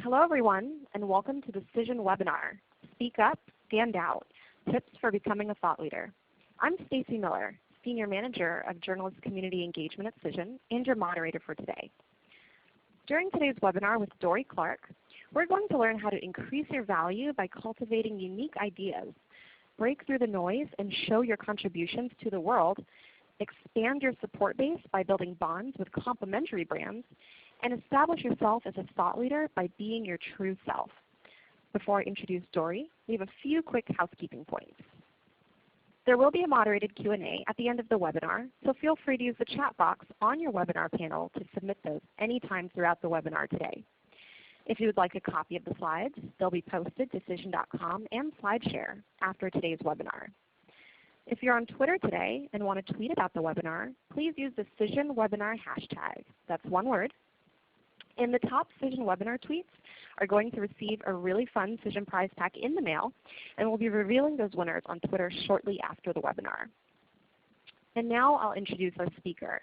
Hello everyone, and welcome to Decision Webinar, Speak Up, Stand Out, Tips for Becoming a Thought Leader. I'm Stacy Miller, Senior Manager of Journalist Community Engagement at Cision, and your moderator for today. During today's webinar with Dorie Clark, we're going to learn how to increase your value by cultivating unique ideas, break through the noise and show your contributions to the world, expand your support base by building bonds with complementary brands, and establish yourself as a thought leader by being your true self. Before I introduce Dorie, we have a few quick housekeeping points. There will be a moderated Q&A at the end of the webinar, so feel free to use the chat box on your webinar panel to submit those anytime throughout the webinar today. If you would like a copy of the slides, they'll be posted to Cision.com and SlideShare after today's webinar. If you're on Twitter today and want to tweet about the webinar, please use the Cision Webinar hashtag. That's one word. And the top Cision webinar tweets are going to receive a really fun Cision prize pack in the mail, and we'll be revealing those winners on Twitter shortly after the webinar. And now I'll introduce our speaker.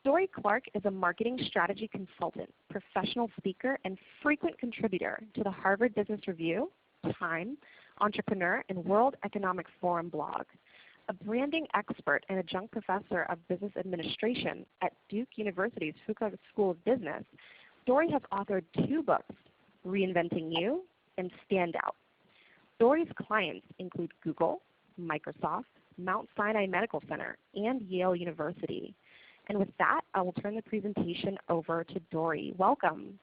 Dorie Clark is a marketing strategy consultant, professional speaker, and frequent contributor to the Harvard Business Review, Time, Entrepreneur, and World Economic Forum blog. A branding expert and adjunct professor of business administration at Duke University's Fuqua School of Business, Dorie has authored 2 books, Reinventing You and Stand Out. Dorie's clients include Google, Microsoft, Mount Sinai Medical Center, and Yale University. And with that, I will turn the presentation over to Dorie. Welcome.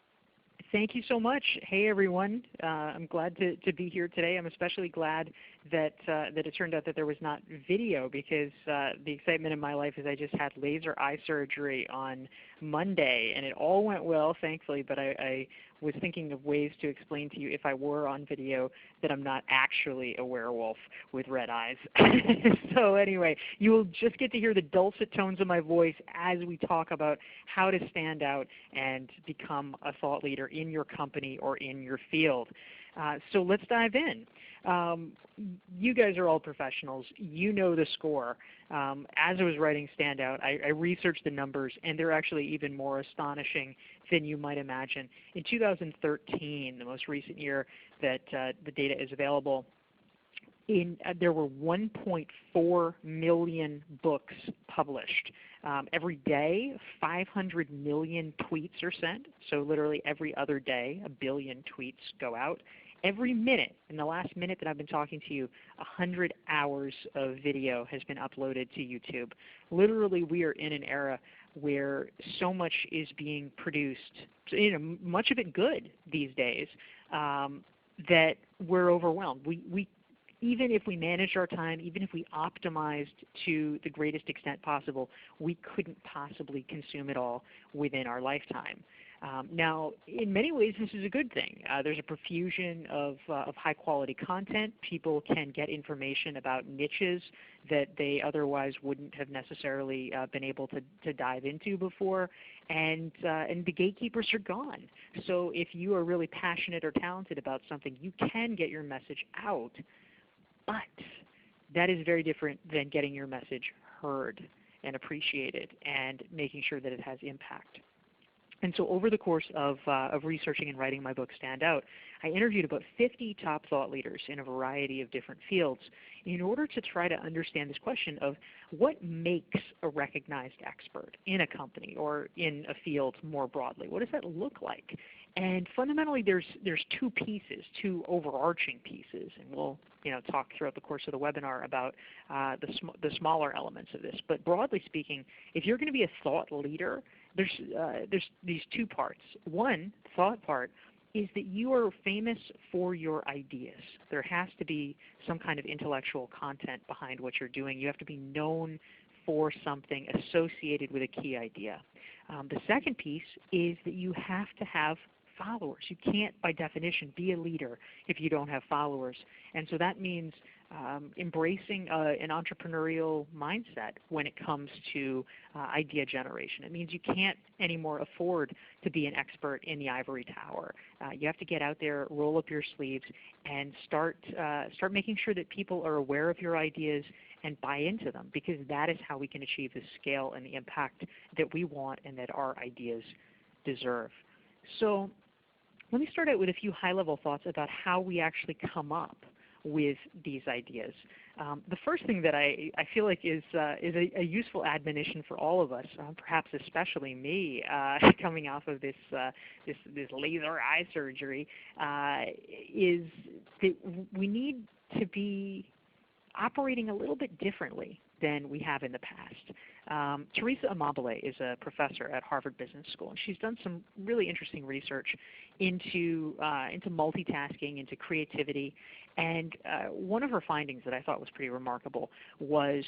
Thank you so much. Hey everyone, I'm glad to be here today. I'm especially glad that it turned out that there was not video, because the excitement in my life is I just had laser eye surgery on Monday, and it all went well, thankfully, but I was thinking of ways to explain to you, if I were on video, that I'm not actually a werewolf with red eyes. So anyway, you will just get to hear the dulcet tones of my voice as we talk about how to stand out and become a thought leader in your company or in your field. So let's dive in. You guys are all professionals. You know the score. As I was writing Stand Out, I researched the numbers, and they're actually even more astonishing than you might imagine. In 2013, the most recent year that the data is available, there were 1.4 million books published. Every day, 500 million tweets are sent. So literally every other day, 1 billion tweets go out. Every minute, in the last minute that I've been talking to you, 100 hours of video has been uploaded to YouTube. Literally, we are in an era where so much is being produced, much of it good these days, that we're overwhelmed. Even if we managed our time, even if we optimized to the greatest extent possible, we couldn't possibly consume it all within our lifetime. Now, in many ways, this is a good thing. There's a profusion of high-quality content. People can get information about niches that they otherwise wouldn't have necessarily been able to dive into before, and the gatekeepers are gone. So if you are really passionate or talented about something, you can get your message out, but that is very different than getting your message heard and appreciated and making sure that it has impact. And so over the course of researching and writing my book, Stand Out, I interviewed about 50 top thought leaders in a variety of different fields in order to try to understand this question of what makes a recognized expert in a company or in a field more broadly. What does that look like? And fundamentally, there's 2 pieces, 2 overarching pieces, and we'll talk throughout the course of the webinar about the smaller elements of this. But broadly speaking, if you're going to be a thought leader, there's these 2 parts. One, thought part, is that you are famous for your ideas. There has to be some kind of intellectual content behind what you're doing. You have to be known for something associated with a key idea. The second piece is that you have to have followers. You can't, by definition, be a leader if you don't have followers. And so that means embracing an entrepreneurial mindset when it comes to idea generation. It means you can't anymore afford to be an expert in the ivory tower. You have to get out there, roll up your sleeves, and start making sure that people are aware of your ideas and buy into them, because that is how we can achieve the scale and the impact that we want and that our ideas deserve. So let me start out with a few high-level thoughts about how we actually come up with these ideas. The first thing that I feel like is a useful admonition for all of us, perhaps especially me, coming off of this laser eye surgery, is that we need to be operating a little bit differently than we have in the past. Teresa Amabile is a professor at Harvard Business School, and she's done some really interesting research into multitasking, into creativity, and one of her findings that I thought was pretty remarkable was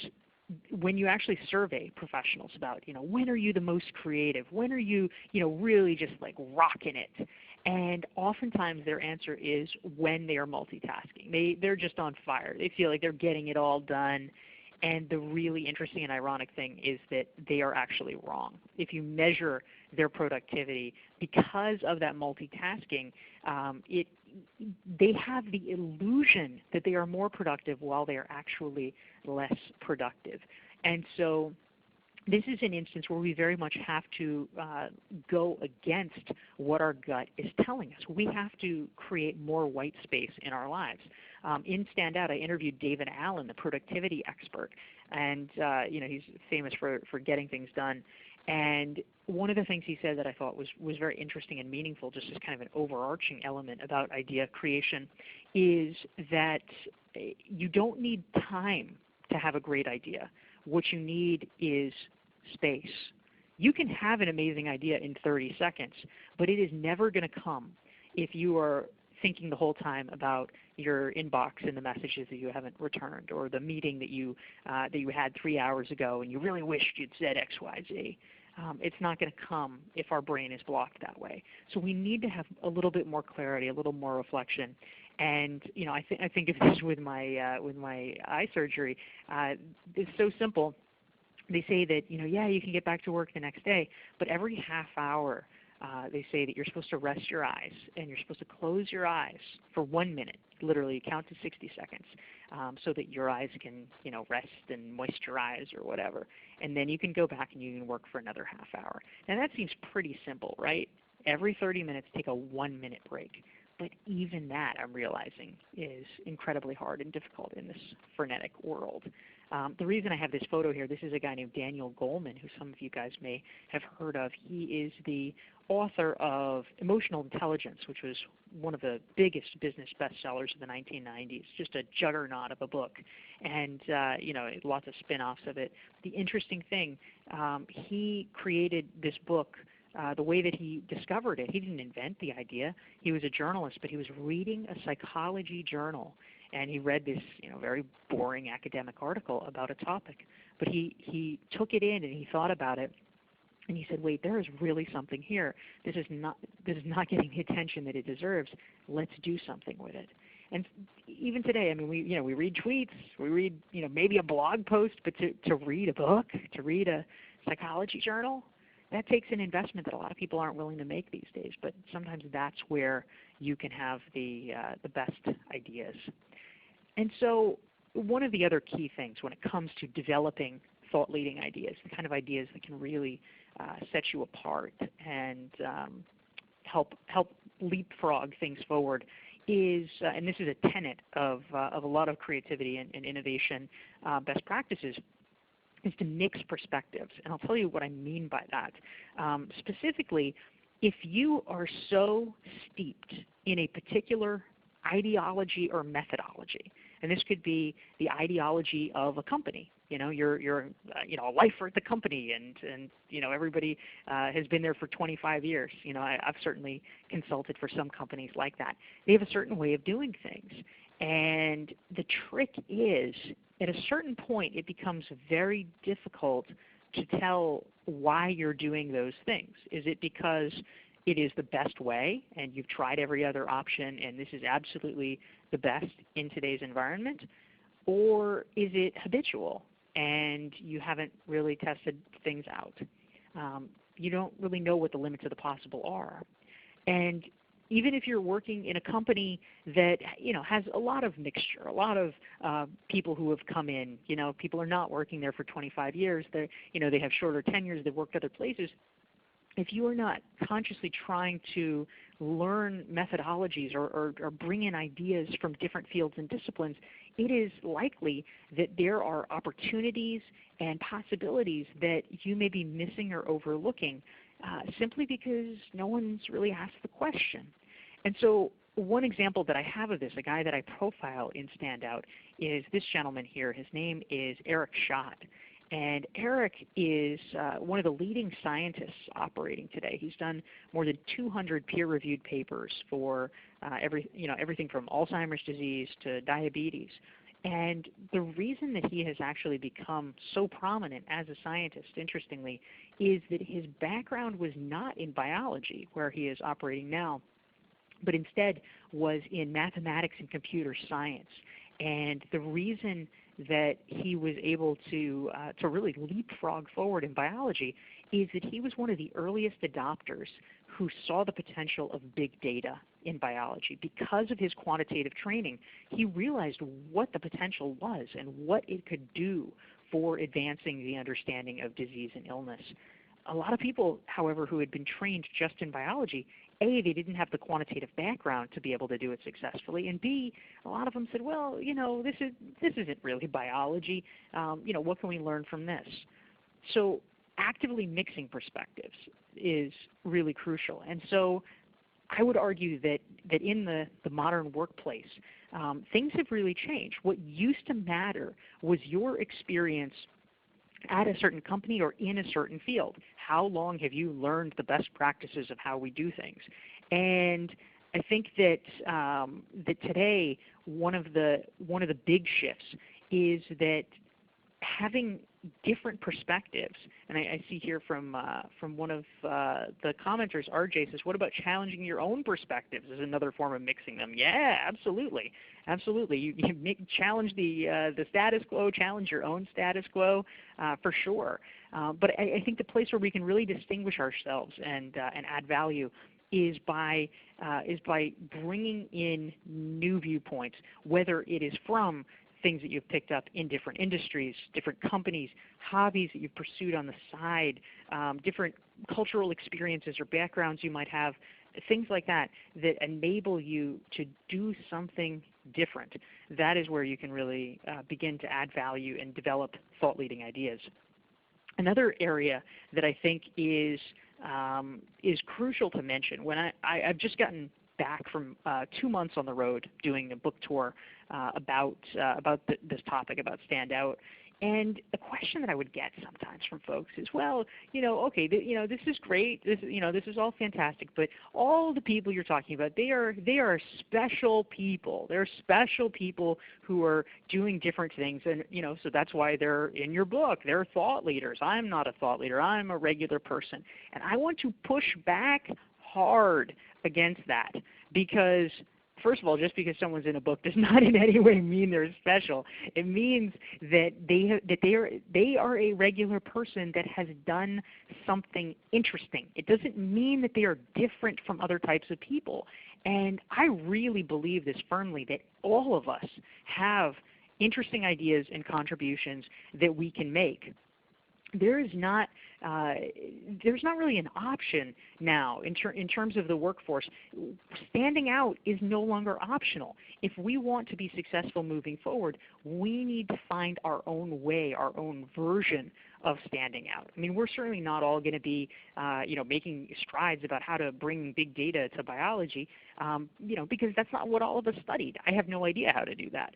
when you actually survey professionals about, when are you the most creative? When are you, really just like rocking it? And oftentimes their answer is when they are multitasking. They're just on fire. They feel like they're getting it all done. And the really interesting and ironic thing is that they are actually wrong. If you measure their productivity because of that multitasking, they have the illusion that they are more productive while they are actually less productive. And so this is an instance where we very much have to go against what our gut is telling us. We have to create more white space in our lives. In Stand Out, I interviewed David Allen, the productivity expert, and he's famous for getting things done. And one of the things he said that I thought was very interesting and meaningful, just as kind of an overarching element about idea creation, is that you don't need time to have a great idea. What you need is space. You can have an amazing idea in 30 seconds, but it is never going to come if you are thinking the whole time about your inbox and the messages that you haven't returned, or the meeting that you had 3 hours ago and you really wished you'd said X, Y, Z. It's not going to come if our brain is blocked that way. So we need to have a little bit more clarity, a little more reflection. And I think of this with my eye surgery. It's so simple. They say that you can get back to work the next day, but every half hour they say that you're supposed to rest your eyes, and you're supposed to close your eyes for 1 minute, literally count to 60 seconds, so that your eyes can rest and moisturize or whatever. And then you can go back and you can work for another half hour. Now that seems pretty simple, right? Every 30 minutes, take a 1 minute break. But even that, I'm realizing, is incredibly hard and difficult in this frenetic world. The reason I have this photo here, this is a guy named Daniel Goleman, who some of you guys may have heard of. He is the author of Emotional Intelligence, which was one of the biggest business bestsellers of the 1990s, just a juggernaut of a book, and lots of spin-offs of it. The interesting thing, he created this book the way that he discovered it. He didn't invent the idea. He was a journalist, but he was reading a psychology journal, and he read this very boring academic article about a topic. But he took it in and he thought about it, and he said, wait, there is really something here. This is not getting the attention that it deserves. Let's do something with it. And even today, I mean, we read tweets, we read maybe a blog post, but to read a book, to read a psychology journal, that takes an investment that a lot of people aren't willing to make these days. But sometimes that's where you can have the best ideas. And so one of the other key things when it comes to developing thought-leading ideas, the kind of ideas that can really set you apart and help leapfrog things forward, is, and this is a tenet of a lot of creativity and innovation best practices, is to mix perspectives. And I'll tell you what I mean by that. Specifically, if you are so steeped in a particular ideology or methodology, and this could be the ideology of a company. You're a lifer at the company, and everybody has been there for 25 years. I've certainly consulted for some companies like that. They have a certain way of doing things, and the trick is, at a certain point, it becomes very difficult to tell why you're doing those things. Is it because it is the best way and you've tried every other option and this is absolutely the best in today's environment? Or is it habitual and you haven't really tested things out? You don't really know what the limits of the possible are. And even if you're working in a company that has a lot of mixture, a lot of people who have come in, people are not working there for 25 years. They have shorter tenures. They've worked other places. if you are not consciously trying to learn methodologies or bring in ideas from different fields and disciplines, it is likely that there are opportunities and possibilities that you may be missing or overlooking simply because no one's really asked the question. And so one example that I have of this, a guy that I profile in Standout, is this gentleman here. His name is Eric Schott. And Eric is one of the leading scientists operating today. He's done more than 200 peer-reviewed papers for everything from Alzheimer's disease to diabetes. And the reason that he has actually become so prominent as a scientist, interestingly, is that his background was not in biology, where he is operating now, but instead was in mathematics and computer science. And the reason that he was able to really leapfrog forward in biology is that he was one of the earliest adopters who saw the potential of big data in biology. Because of his quantitative training, he realized what the potential was and what it could do for advancing the understanding of disease and illness. A lot of people, however, who had been trained just in biology, A, they didn't have the quantitative background to be able to do it successfully, and B, a lot of them said, well, this isn't really biology. What can we learn from this? So actively mixing perspectives is really crucial. And so I would argue that in the modern workplace, things have really changed. What used to matter was your experience at a certain company or in a certain field. How long have you learned the best practices of how we do things? And I think that that today one of the big shifts is that having different perspectives, and I see here from one of the commenters, RJ says, what about challenging your own perspectives as another form of mixing them? Yeah, absolutely. Absolutely. You challenge the status quo, challenge your own status quo, for sure. But I think the place where we can really distinguish ourselves and add value is by bringing in new viewpoints, whether it is from things that you've picked up in different industries, different companies, hobbies that you've pursued on the side, different cultural experiences or backgrounds you might have, things like that that enable you to do something different. That is where you can really begin to add value and develop thought-leading ideas. Another area that I think is crucial to mention, when I've just gotten back from 2 months on the road doing a book tour about this topic, about Standout. And a question that I would get sometimes from folks is, well, okay, this is great, this is all fantastic, but all the people you're talking about, they are special people. They're special people who are doing different things, and so that's why they're in your book. They're thought leaders. I'm not a thought leader. I'm a regular person, and I want to push back hard against that, because first of all, just because someone's in a book does not in any way mean they're special. It means that they are a regular person that has done something interesting. It doesn't mean that they are different from other types of people. And I really believe this firmly, that all of us have interesting ideas and contributions that we can make. There's not really an option now in terms of the workforce. Standing out is no longer optional. If we want to be successful moving forward, we need to find our own way, our own version of standing out. I mean, we're certainly not all going to be, making strides about how to bring big data to biology, because that's not what all of us studied. I have no idea how to do that.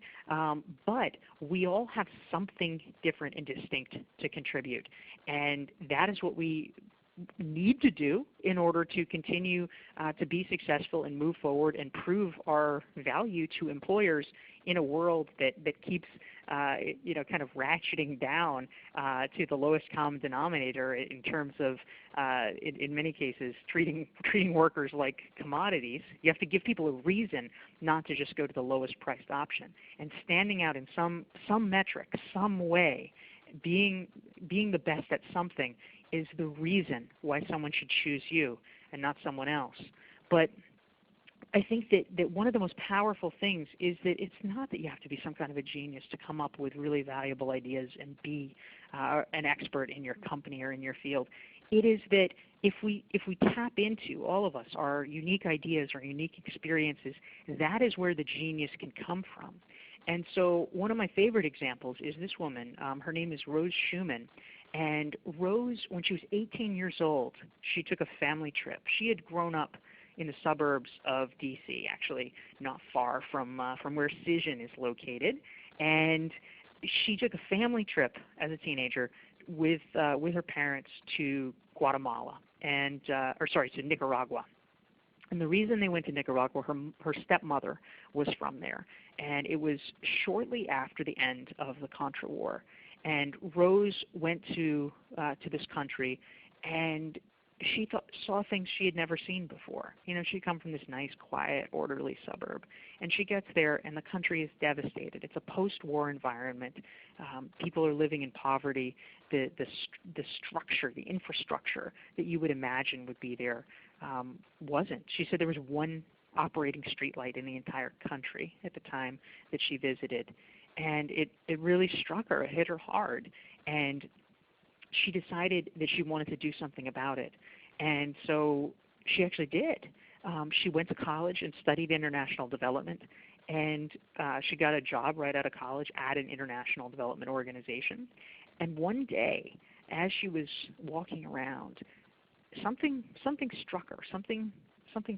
But we all have something different and distinct to contribute, and that is what we need to do in order to continue to be successful and move forward and prove our value to employers in a world that keeps kind of ratcheting down to the lowest common denominator in terms of in many cases treating workers like commodities. You have to give people a reason not to just go to the lowest priced option, and standing out in some metric, some way, being the best at something is the reason why someone should choose you and not someone else. But I think that one of the most powerful things is that it's not that you have to be some kind of a genius to come up with really valuable ideas and be an expert in your company or in your field. It is that if we tap into, all of us, our unique ideas, our unique experiences, that is where the genius can come from. And so one of my favorite examples is this woman. Her name is Rose Schumann. And Rose, when she was 18 years old, she took a family trip. She had grown up in the suburbs of DC, actually not far from where Cision is located. And she took a family trip as a teenager with her parents to Guatemala, to Nicaragua. And the reason they went to Nicaragua, her stepmother was from there. And it was shortly after the end of the Contra War. And Rose went to this country, and she saw things she had never seen before. You know, she'd come from this nice, quiet, orderly suburb. And she gets there, and the country is devastated. It's a post-war environment. People are living in poverty. The structure, the infrastructure that you would imagine would be there wasn't. She said there was one operating streetlight in the entire country at the time that she visited. And it really struck her. It hit her hard. And she decided that she wanted to do something about it. And so she actually did. She went to college and studied international development. And she got a job right out of college at an international development organization. And one day, as she was walking around, something struck her, something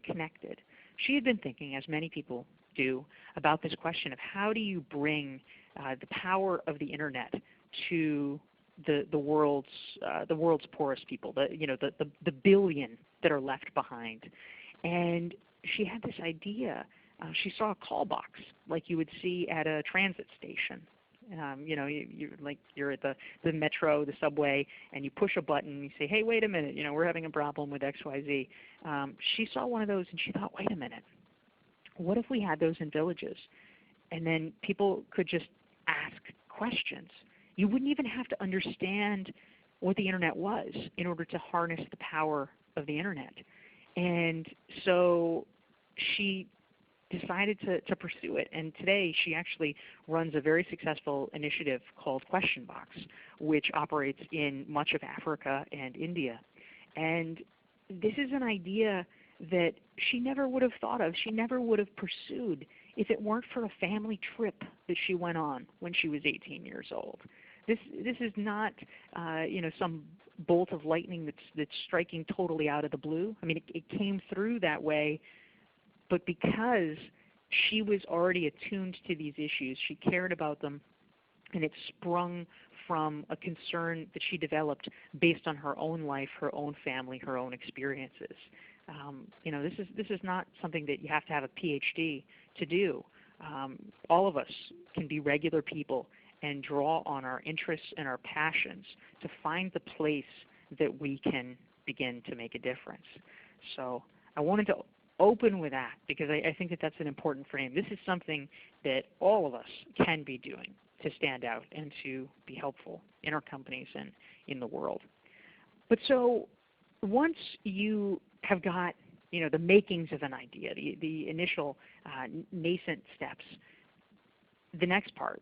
connected. She had been thinking, as many people do, about this question of how do you bring the power of the internet to the world's poorest people, the billion that are left behind. And she had this idea. She saw a call box like you would see at a transit station. You're at the metro, the subway, and you push a button and you say, hey, wait a minute, we're having a problem with XYZ. She saw one of those and she thought, wait a minute, what if we had those in villages? And then people could just ask questions. You wouldn't even have to understand what the internet was in order to harness the power of the internet. And so she decided to pursue it. And today she actually runs a very successful initiative called Question Box, which operates in much of Africa and India. And this is an idea that she never would have thought of, she never would have pursued if it weren't for a family trip that she went on when she was 18 years old. This is not some bolt of lightning that's striking totally out of the blue. I mean, it came through that way, but because she was already attuned to these issues, she cared about them, and it sprung from a concern that she developed based on her own life, her own family, her own experiences. This is not something that you have to have a PhD to do. All of us can be regular people and draw on our interests and our passions to find the place that we can begin to make a difference. So I wanted to open with that because I think that that's an important frame. This is something that all of us can be doing to stand out and to be helpful in our companies and in the world. But so once you have got the makings of an idea, the initial nascent steps, the next part,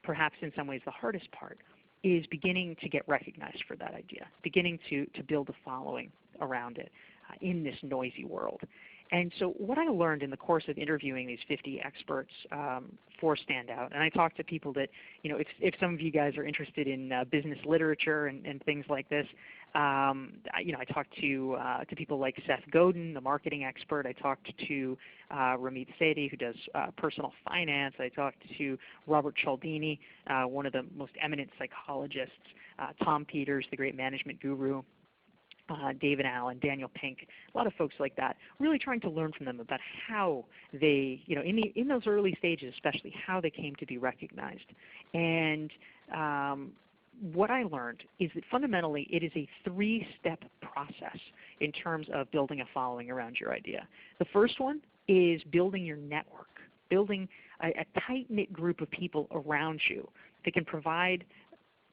perhaps in some ways the hardest part, is beginning to get recognized for that idea, beginning to build a following around it in this noisy world. And so what I learned in the course of interviewing these 50 experts for Standout, and I talked to people that, if some of you guys are interested in business literature and things like this, I talked to people like Seth Godin, the marketing expert. I talked to Ramit Sethi, who does personal finance. I talked to Robert Cialdini, one of the most eminent psychologists, Tom Peters, the great management guru, David Allen, Daniel Pink, a lot of folks like that, really trying to learn from them about how they, in those early stages especially, how they came to be recognized. And what I learned is that fundamentally it is a 3-step process in terms of building a following around your idea. The first one is building your network, building a tight-knit group of people around you that can provide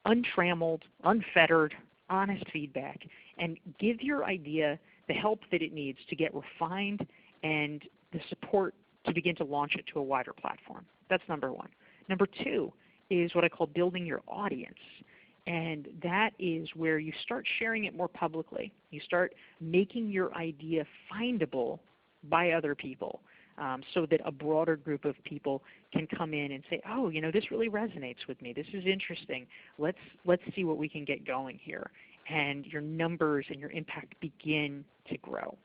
untrammeled, unfettered, honest feedback and give your idea the help that it needs to get refined and the support to begin to launch it to a wider platform. That's number one. Number two is what I call building your audience. And that is where you start sharing it more publicly. You start making your idea findable by other people, so that a broader group of people can come in and say, oh, this really resonates with me. This is interesting. Let's see what we can get going here. And your numbers and your impact begin to grow.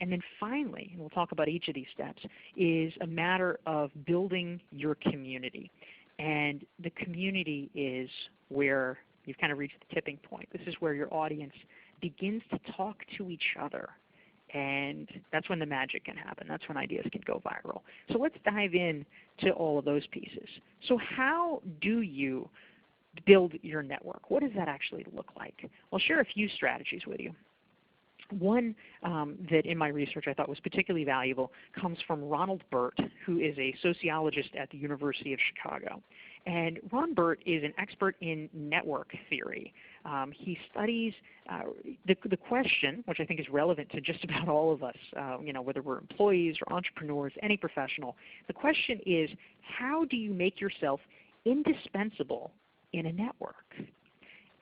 And then finally, and we'll talk about each of these steps, is a matter of building your community. And the community is where you've kind of reached the tipping point. This is where your audience begins to talk to each other. And that's when the magic can happen. That's when ideas can go viral. So let's dive in to all of those pieces. So how do you build your network? What does that actually look like? I'll share a few strategies with you. One that in my research I thought was particularly valuable comes from Ronald Burt, who is a sociologist at the University of Chicago. And Ron Burt is an expert in network theory. He studies the question, which I think is relevant to just about all of us, whether we're employees or entrepreneurs, any professional. The question is, how do you make yourself indispensable in a network?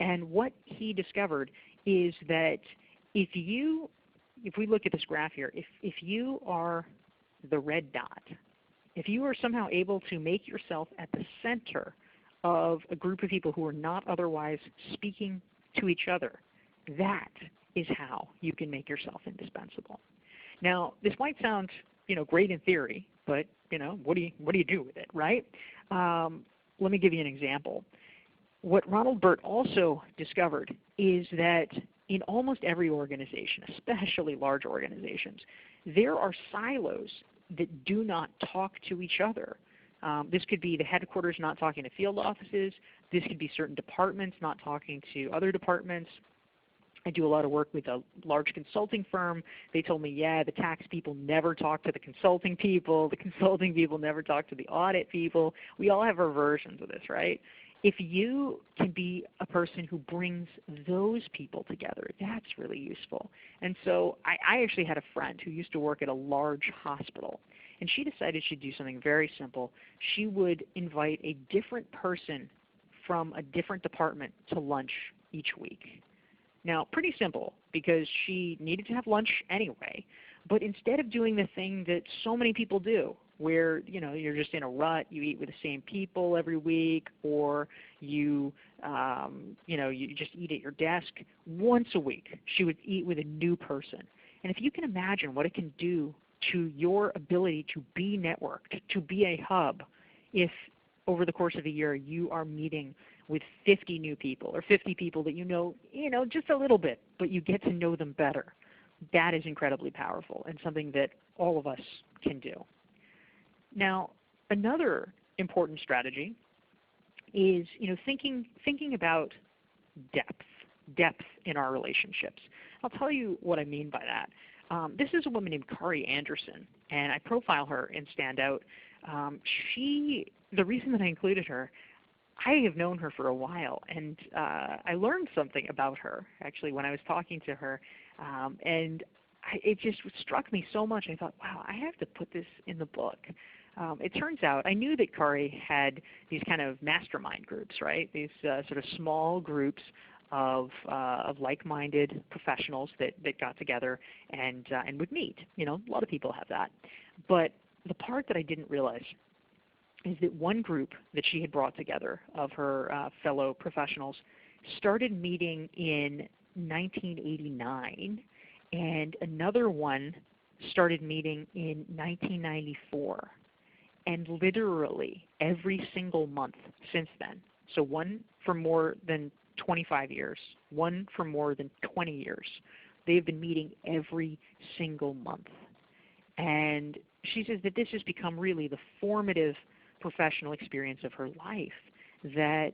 And what he discovered is that if we look at this graph here, if you are the red dot, if you are somehow able to make yourself at the center of a group of people who are not otherwise speaking to each other, that is how you can make yourself indispensable. Now, this might sound great in theory, but what do you do with it, right? Let me give you an example. What Ronald Burt also discovered is that in almost every organization, especially large organizations, there are silos that do not talk to each other. This could be the headquarters not talking to field offices. This could be certain departments not talking to other departments. I do a lot of work with a large consulting firm. They told me, yeah, the tax people never talk to the consulting people. The consulting people never talk to the audit people. We all have our versions of this, right? If you can be a person who brings those people together, that's really useful. And so I actually had a friend who used to work at a large hospital, and she decided she'd do something very simple. She would invite a different person from a different department to lunch each week. Now, pretty simple because she needed to have lunch anyway, but instead of doing the thing that so many people do, where you're just in a rut, you eat with the same people every week, or you just eat at your desk. Once a week, she would eat with a new person. And if you can imagine what it can do to your ability to be networked, to be a hub, if over the course of a year you are meeting with 50 new people or 50 people that you know just a little bit, but you get to know them better, that is incredibly powerful and something that all of us can do. Now, another important strategy is thinking about depth in our relationships. I'll tell you what I mean by that. This is a woman named Kari Anderson, and I profile her in Standout. The reason that I included her, I have known her for a while, and I learned something about her actually when I was talking to her, and it just struck me so much. I thought, wow, I have to put this in the book. It turns out I knew that Kari had these kind of mastermind groups, right? These sort of small groups of like-minded professionals that got together and would meet. A lot of people have that. But the part that I didn't realize is that one group that she had brought together of her fellow professionals started meeting in 1989, and another one started meeting in 1994. And literally every single month since then, so one for more than 25 years, one for more than 20 years, they've been meeting every single month. And she says that this has become really the formative professional experience of her life, that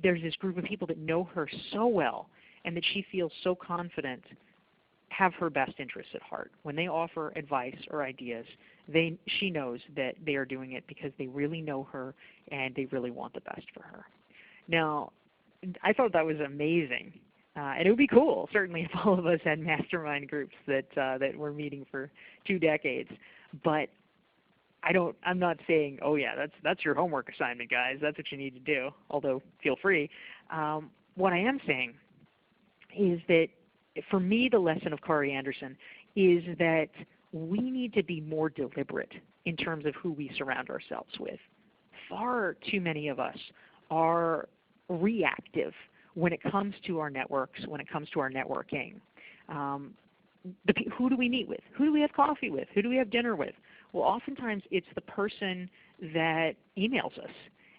there's this group of people that know her so well and that she feels so confident have her best interests at heart. When they offer advice or ideas, she knows that they are doing it because they really know her and they really want the best for her. Now, I thought that was amazing And it would be cool, certainly, if all of us had mastermind groups that were meeting for 2 decades. But I'm not saying, oh yeah, that's your homework assignment, guys. That's what you need to do. Although feel free. What I am saying is that for me, the lesson of Kari Anderson is that we need to be more deliberate in terms of who we surround ourselves with. Far too many of us are reactive when it comes to our networks, when it comes to our networking. Who do we meet with? Who do we have coffee with? Who do we have dinner with? Well, oftentimes it's the person that emails us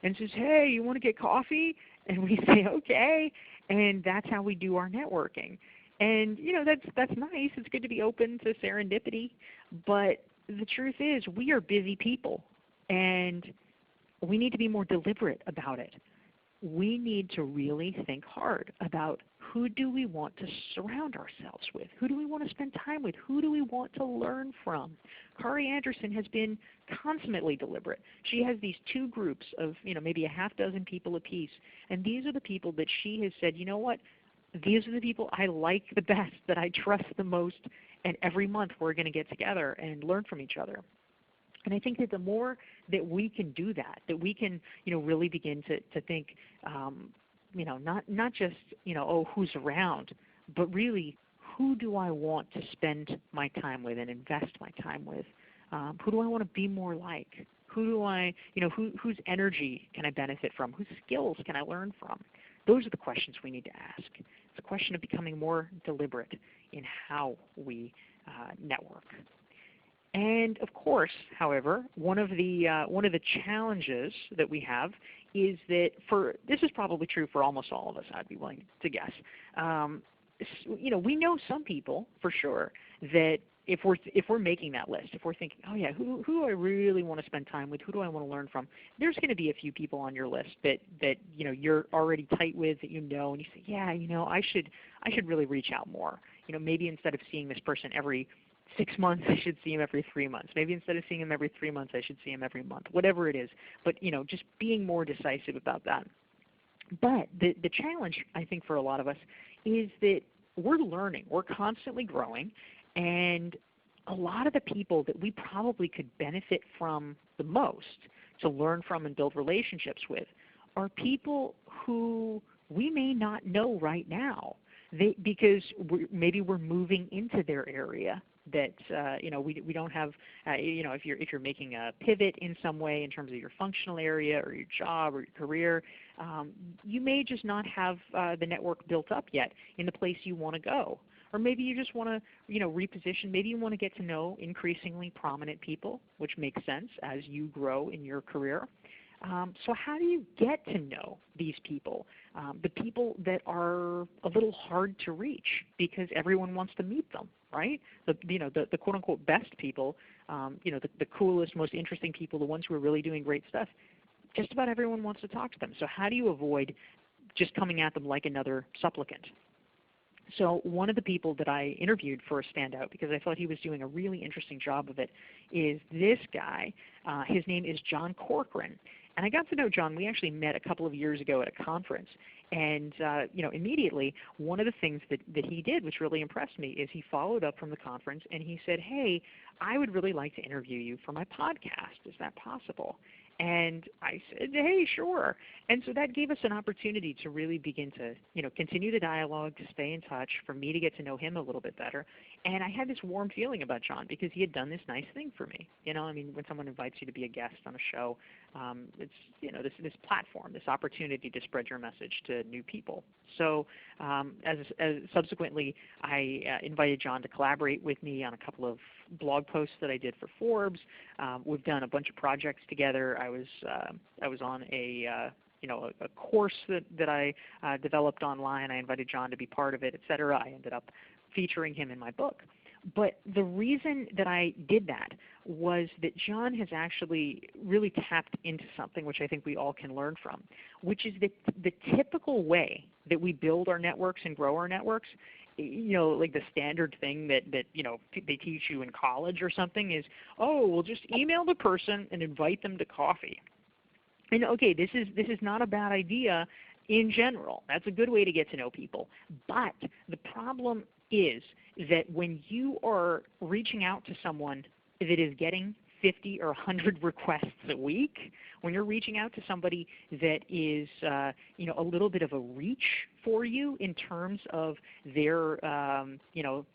and says, hey, you want to get coffee? And we say, okay. And that's how we do our networking. And, that's nice. It's good to be open to serendipity. But the truth is we are busy people, and we need to be more deliberate about it. We need to really think hard about who do we want to surround ourselves with? Who do we want to spend time with? Who do we want to learn from? Kari Anderson has been consummately deliberate. She has these 2 groups of maybe a half dozen people apiece, and these are the people that she has said, you know what, these are the people I like the best, that I trust the most, and every month we're going to get together and learn from each other. And I think that the more that we can do that we can, really begin to think, not just, oh, who's around, but really, who do I want to spend my time with and invest my time with? Who do I want to be more like? Who do I, whose energy can I benefit from? Whose skills can I learn from? Those are the questions we need to ask. It's a question of becoming more deliberate in how we network. And of course, however, one of the challenges that we have is that this is probably true for almost all of us, I'd be willing to guess. We know some people for sure that if we're making that list, if we're thinking, oh yeah, who do I really want to spend time with? Who do I want to learn from? There's going to be a few people on your list that you're already tight with, that and you say, yeah, I should really reach out more. Maybe instead of seeing this person every 6 months, I should see him every 3 months. Maybe instead of seeing him every 3 months, I should see him every month. Whatever it is, but just being more decisive about that. But the challenge, I think, for a lot of us is that we're learning. We're constantly growing, and a lot of the people that we probably could benefit from the most, to learn from and build relationships with, are people who we may not know right now, because maybe we're moving into their area. That we don't have, if you're making a pivot in some way in terms of your functional area or your job or your career, you may just not have the network built up yet in the place you want to go. Or maybe you just want to reposition. Maybe you want to get to know increasingly prominent people, which makes sense as you grow in your career. So how do you get to know these people, the people that are a little hard to reach because everyone wants to meet them, right? The quote-unquote best people, the coolest, most interesting people, the ones who are really doing great stuff, just about everyone wants to talk to them. So how do you avoid just coming at them like another supplicant? So one of the people that I interviewed for a standout, because I thought he was doing a really interesting job of it, is this guy. His name is John Corcoran. And I got to know John. We actually met a couple of years ago at a conference. And immediately, one of the things that he did, which really impressed me, is he followed up from the conference and he said, hey, I would really like to interview you for my podcast. Is that possible? And I said, hey, sure. And so that gave us an opportunity to really begin to, continue the dialogue, to stay in touch, for me to get to know him a little bit better. And I had this warm feeling about John because he had done this nice thing for me. When someone invites you to be a guest on a show, it's, this platform, this opportunity to spread your message to new people. So as subsequently, I invited John to collaborate with me on a couple of blog posts that I did for Forbes. We've done a bunch of projects together. I was on a course that I developed online. I invited John to be part of it, et cetera. I ended up featuring him in my book. But the reason that I did that was that John has actually really tapped into something which I think we all can learn from, which is that the typical way that we build our networks and grow our networks, like the standard thing that they teach you in college or something is, oh, well, just email the person and invite them to coffee. And okay, this is not a bad idea in general. That's a good way to get to know people. But the problem is that when you are reaching out to someone that is getting 50 or 100 requests a week, when you're reaching out to somebody that is a little bit of a reach for you in terms of their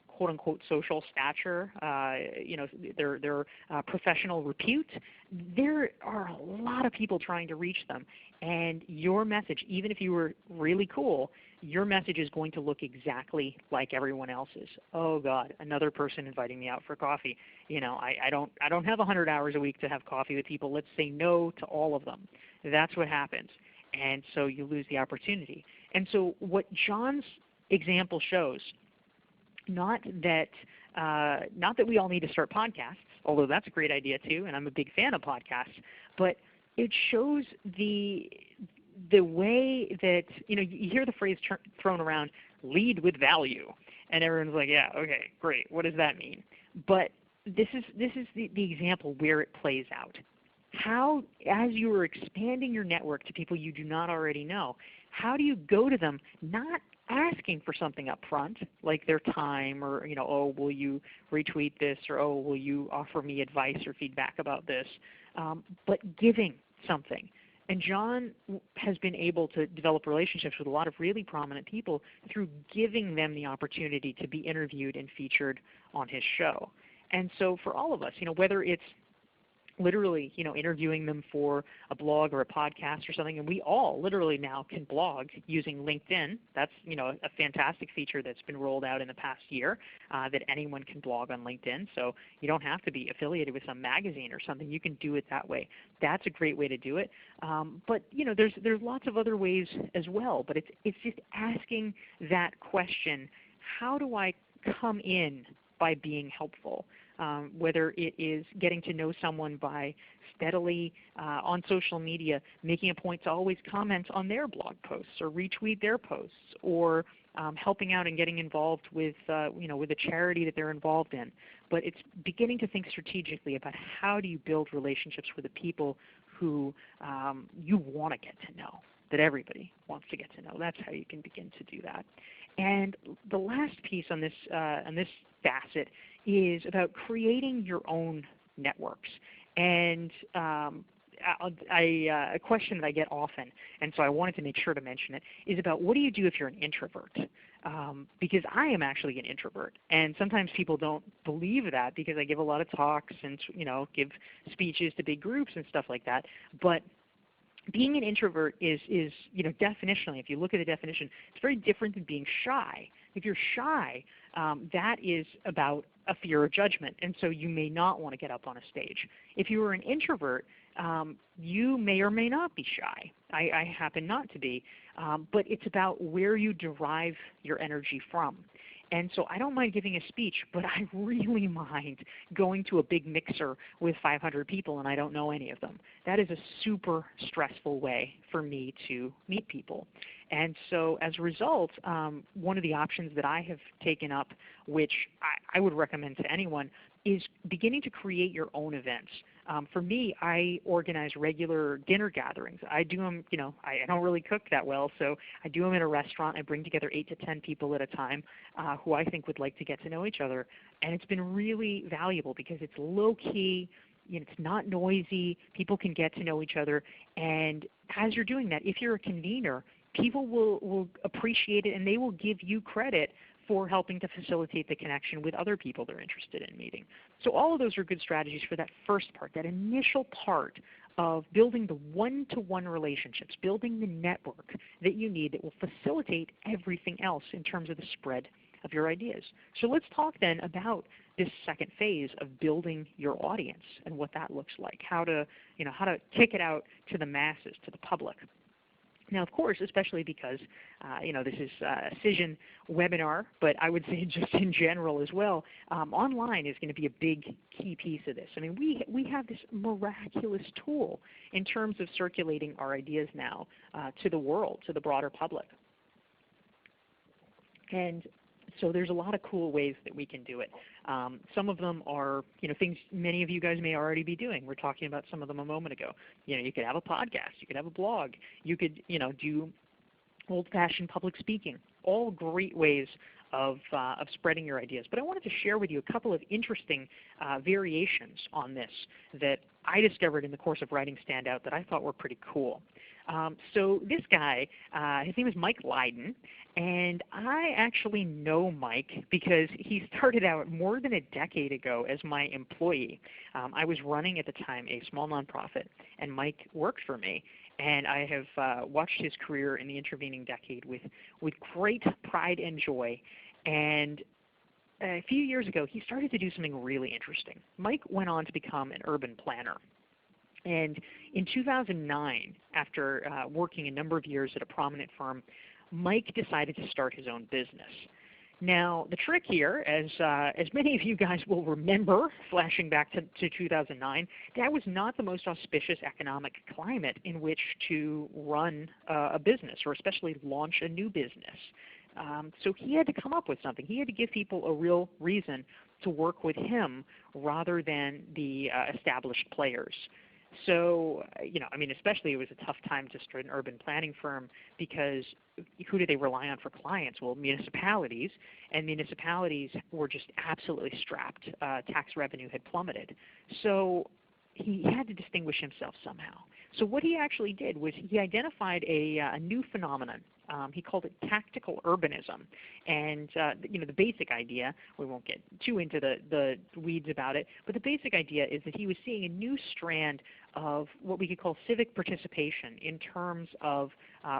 quote unquote social stature, their professional repute, there are a lot of people trying to reach them. And your message, even if you were really cool, your message is going to look exactly like everyone else's. Oh God, another person inviting me out for coffee. I don't have 100 hours a week to have coffee with people. Let's say no to all of them. That's what happens. And so you lose the opportunity. And so what John's example shows, not that we all need to start podcasts, although that's a great idea too, and I'm a big fan of podcasts, but it shows the way that, you hear the phrase thrown around, lead with value, and everyone's like, yeah, okay, great, what does that mean? But this is the example where it plays out. How, as you are expanding your network to people you do not already know, how do you go to them not asking for something up front, like their time, or oh, will you retweet this, or oh, will you offer me advice or feedback about this, but giving something. And John has been able to develop relationships with a lot of really prominent people through giving them the opportunity to be interviewed and featured on his show. And so for all of us, whether it's literally, interviewing them for a blog or a podcast or something, and we all literally now can blog using LinkedIn. That's, a fantastic feature that's been rolled out in the past year, that anyone can blog on LinkedIn. So you don't have to be affiliated with some magazine or something. You can do it that way. That's a great way to do it. But there's lots of other ways as well. But it's just asking that question: how do I come in by being helpful? Whether it is getting to know someone by steadily on social media making a point to always comment on their blog posts or retweet their posts, or helping out and getting involved with with a charity that they're involved in. But it's beginning to think strategically about how do you build relationships with the people who you want to get to know, that everybody wants to get to know. That's how you can begin to do that. And the last piece on this facet is about creating your own networks. And a question that I get often, and so I wanted to make sure to mention it, is about what do you do if you're an introvert? Because I am actually an introvert, and sometimes people don't believe that because I give a lot of talks and give speeches to big groups and stuff like that. But being an introvert is definitionally, if you look at the definition, it's very different than being shy. If you're shy, that is about a fear of judgment, and so you may not want to get up on a stage. If you are an introvert, you may or may not be shy. I happen not to be, but it's about where you derive your energy from. And so I don't mind giving a speech, but I really mind going to a big mixer with 500 people and I don't know any of them. That is a super stressful way for me to meet people. And so as a result, one of the options that I have taken up, which I would recommend to anyone, is beginning to create your own events. For me, I organize regular dinner gatherings. I do them, I don't really cook that well, so I do them in a restaurant. I bring together 8 to 10 people at a time who I think would like to get to know each other. And it's been really valuable because it's low-key, it's not noisy, people can get to know each other. And as you're doing that, if you're a convener, people will appreciate it and they will give you credit for helping to facilitate the connection with other people they're interested in meeting. So all of those are good strategies for that first part, that initial part of building the one-to-one relationships, building the network that you need that will facilitate everything else in terms of the spread of your ideas. So let's talk then about this second phase of building your audience and what that looks like, how to kick it out to the masses, to the public. Now, of course, especially because this is a Cision webinar, but I would say just in general as well, online is going to be a big key piece of this. I mean, we have this miraculous tool in terms of circulating our ideas now to the world, to the broader public. And so there's a lot of cool ways that we can do it. Some of them are things many of you guys may already be doing. We're talking about some of them a moment ago. You could have a podcast. You could have a blog. You could do old-fashioned public speaking, all great ways of spreading your ideas. But I wanted to share with you a couple of interesting variations on this that I discovered in the course of writing Standout that I thought were pretty cool. So this guy, his name is Mike Lydon, and I actually know Mike because he started out more than a decade ago as my employee. I was running at the time a small nonprofit, and Mike worked for me. And I have watched his career in the intervening decade with great pride and joy. And a few years ago, he started to do something really interesting. Mike went on to become an urban planner. And in 2009, after working a number of years at a prominent firm, Mike decided to start his own business. Now, the trick here, as many of you guys will remember, flashing back to 2009, that was not the most auspicious economic climate in which to run a business, or especially launch a new business. So he had to come up with something. He had to give people a real reason to work with him rather than the established players. So, especially it was a tough time to start an urban planning firm because who do they rely on for clients? Well, municipalities, and municipalities were just absolutely strapped. Tax revenue had plummeted. So he had to distinguish himself somehow. So what he actually did was he identified a new phenomenon. He called it tactical urbanism. And the basic idea, we won't get too into the weeds about it, but the basic idea is that he was seeing a new strand of what we could call civic participation in terms of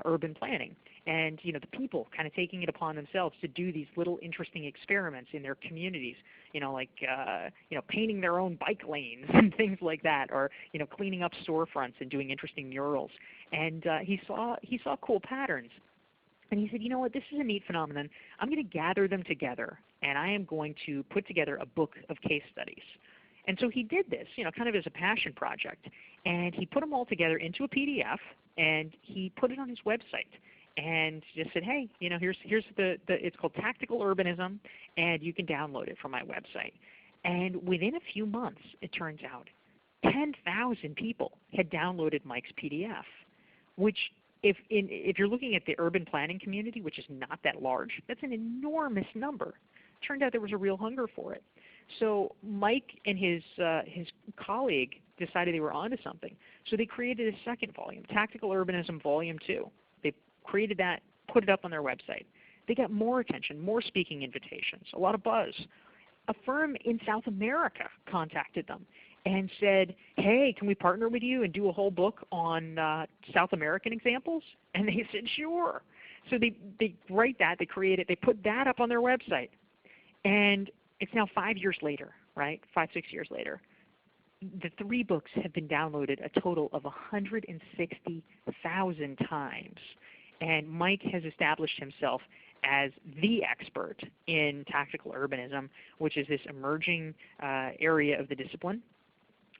urban planning. And the people kind of taking it upon themselves to do these little interesting experiments in their communities, like painting their own bike lanes and things like that, or cleaning up storefronts and doing interesting murals. And he saw cool patterns. And he said, you know what, this is a neat phenomenon. I'm going to gather them together, and I am going to put together a book of case studies. And so he did this, kind of as a passion project. And he put them all together into a PDF, and he put it on his website. And just said, hey, here's it's called Tactical Urbanism, and you can download it from my website. And within a few months, it turns out, 10,000 people had downloaded Mike's PDF, which if you're looking at the urban planning community, which is not that large, that's an enormous number. Turned out there was a real hunger for it. So Mike and his colleague decided they were onto something. So they created a second volume, Tactical Urbanism Volume 2. They created that, put it up on their website. They got more attention, more speaking invitations, a lot of buzz. A firm in South America contacted them and said, hey, can we partner with you and do a whole book on South American examples? And they said, sure. So they write that, they create it, they put that up on their website. And it's now 5 years later, right? 5-6 years later. The 3 books have been downloaded a total of 160,000 times. And Mike has established himself as the expert in tactical urbanism, which is this emerging area of the discipline.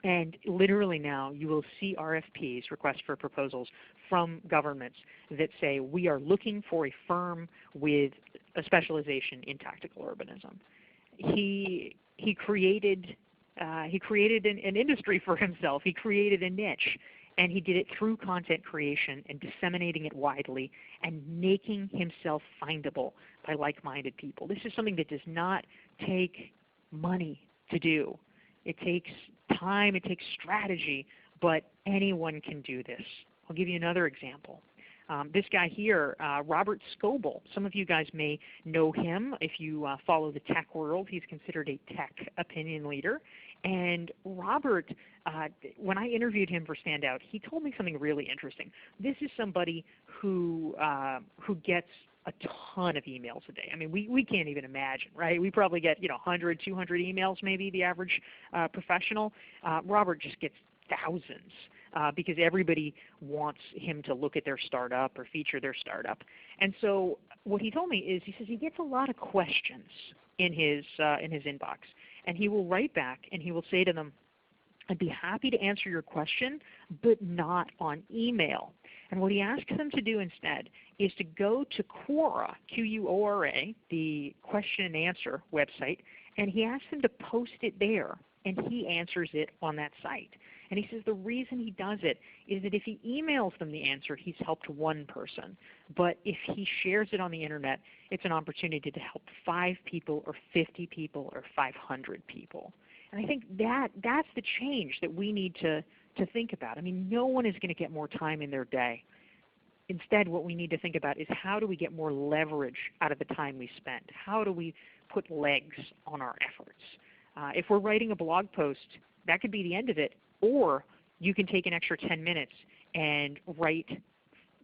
And literally now you will see RFPs, requests for proposals, from governments that say we are looking for a firm with a specialization in tactical urbanism. He created an industry for himself. He created a niche, and he did it through content creation and disseminating it widely and making himself findable by like-minded people. This is something that does not take money to do. It takes time, it takes strategy, but anyone can do this. I'll give you another example. This guy here, Robert Scoble, some of you guys may know him if you follow the tech world. He's considered a tech opinion leader. And Robert, when I interviewed him for Standout, he told me something really interesting. This is somebody who gets a ton of emails a day. I mean, we can't even imagine, right? We probably get 100, 200 emails maybe, the average professional. Robert just gets thousands because everybody wants him to look at their startup or feature their startup. And so what he told me is, he says he gets a lot of questions in his inbox, and he will write back and he will say to them, I'd be happy to answer your question, but not on email. And what he asks them to do instead is to go to Quora, Quora, the question and answer website, and he asks them to post it there and he answers it on that site. And he says the reason he does it is that if he emails them the answer, he's helped one person. But if he shares it on the internet, it's an opportunity to help 5 people or 50 people or 500 people. And I think that's the change that we need to think about. I mean, no one is going to get more time in their day. Instead, what we need to think about is how do we get more leverage out of the time we spend? How do we put legs on our efforts? If we're writing a blog post, that could be the end of it, or you can take an extra 10 minutes and write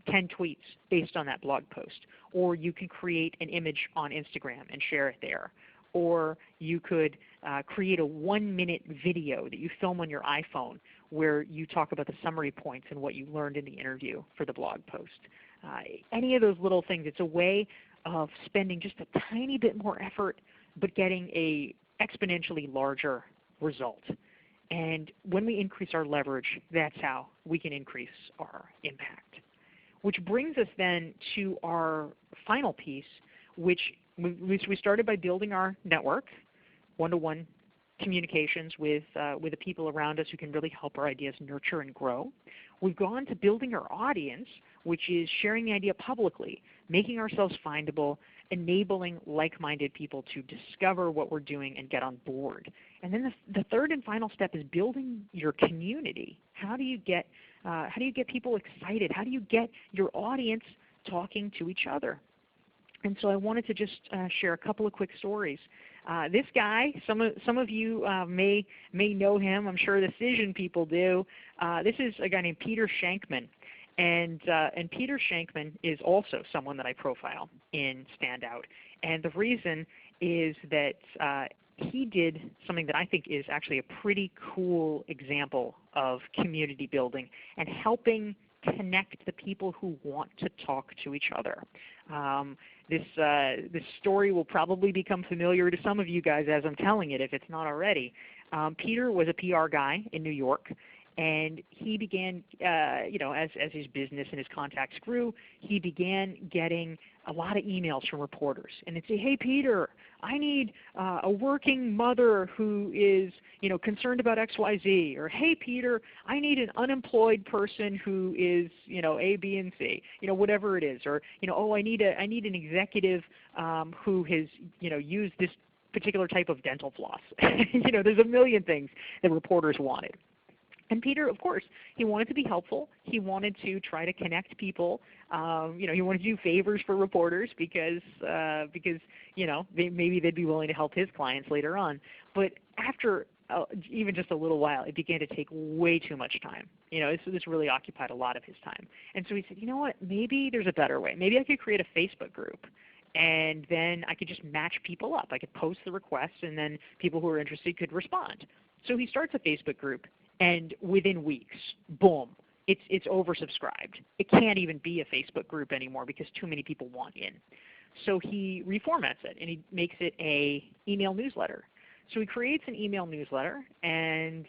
10 tweets based on that blog post, or you can create an image on Instagram and share it there, or you could create a 1-minute video that you film on your iPhone where you talk about the summary points and what you learned in the interview for the blog post. Any of those little things, it's a way of spending just a tiny bit more effort but getting a exponentially larger result. And when we increase our leverage, that's how we can increase our impact. Which brings us then to our final piece, which we started by building our network, one-to-one communications with the people around us who can really help our ideas nurture and grow. We've gone to building our audience, which is sharing the idea publicly, making ourselves findable, enabling like-minded people to discover what we're doing and get on board. And then the third and final step is building your community. How do you get people excited? How do you get your audience talking to each other? And so I wanted to just share a couple of quick stories. This guy, some of you may know him. I'm sure the Cision people do. This is a guy named Peter Shankman. And Peter Shankman is also someone that I profile in Standout. And the reason is that he did something that I think is actually a pretty cool example of community building and helping connect the people who want to talk to each other. This story will probably become familiar to some of you guys as I'm telling it, if it's not already. Peter was a PR guy in New York, and he began, as his business and his contacts grew, he began getting a lot of emails from reporters. And they'd say, hey, Peter, I need a working mother who is, concerned about XYZ. Or, hey, Peter, I need an unemployed person who is, A, B, and C, whatever it is. Or, I need an executive who has, used this particular type of dental floss. There's a million things that reporters wanted. And Peter, of course, he wanted to be helpful. He wanted to try to connect people. He wanted to do favors for reporters because maybe they'd be willing to help his clients later on. But after even just a little while, it began to take way too much time. This really occupied a lot of his time. And so he said, you know what, maybe there's a better way. Maybe I could create a Facebook group. And then I could just match people up. I could post the requests, and then people who are interested could respond. So he starts a Facebook group. And within weeks, boom, it's oversubscribed. It can't even be a Facebook group anymore because too many people want in. So he reformats it, and he makes it an email newsletter. So he creates an email newsletter, and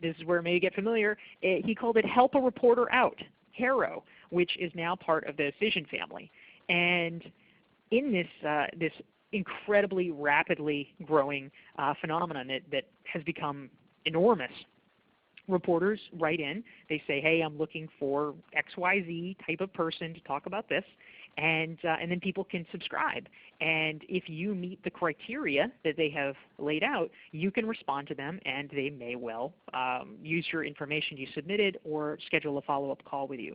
this is where it may get familiar. He called it Help a Reporter Out, HARO, which is now part of the Cision family. And in this incredibly rapidly growing phenomenon that has become enormous, reporters write in. They say, hey, I'm looking for XYZ type of person to talk about this. And then people can subscribe. And if you meet the criteria that they have laid out, you can respond to them, and they may well use your information you submitted or schedule a follow-up call with you.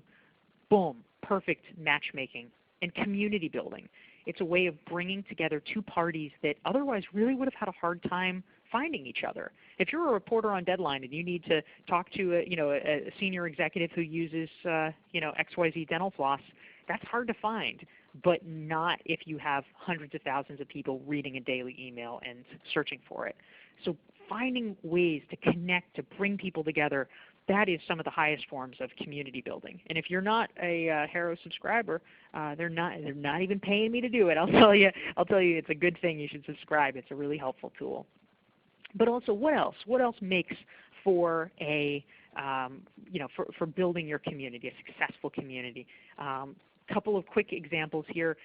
Boom, perfect matchmaking and community building. It's a way of bringing together two parties that otherwise really would have had a hard time finding each other. If you're a reporter on deadline and you need to talk to a senior executive who uses XYZ dental floss, that's hard to find, but not if you have hundreds of thousands of people reading a daily email and searching for it. So finding ways to connect, to bring people together, that is some of the highest forms of community building. And if you're not a HARO subscriber, they're not even paying me to do it. I'll tell you it's a good thing. You should subscribe. It's a really helpful tool. But also, what else? What else makes for a for building your community, a successful community? couple of quick examples here.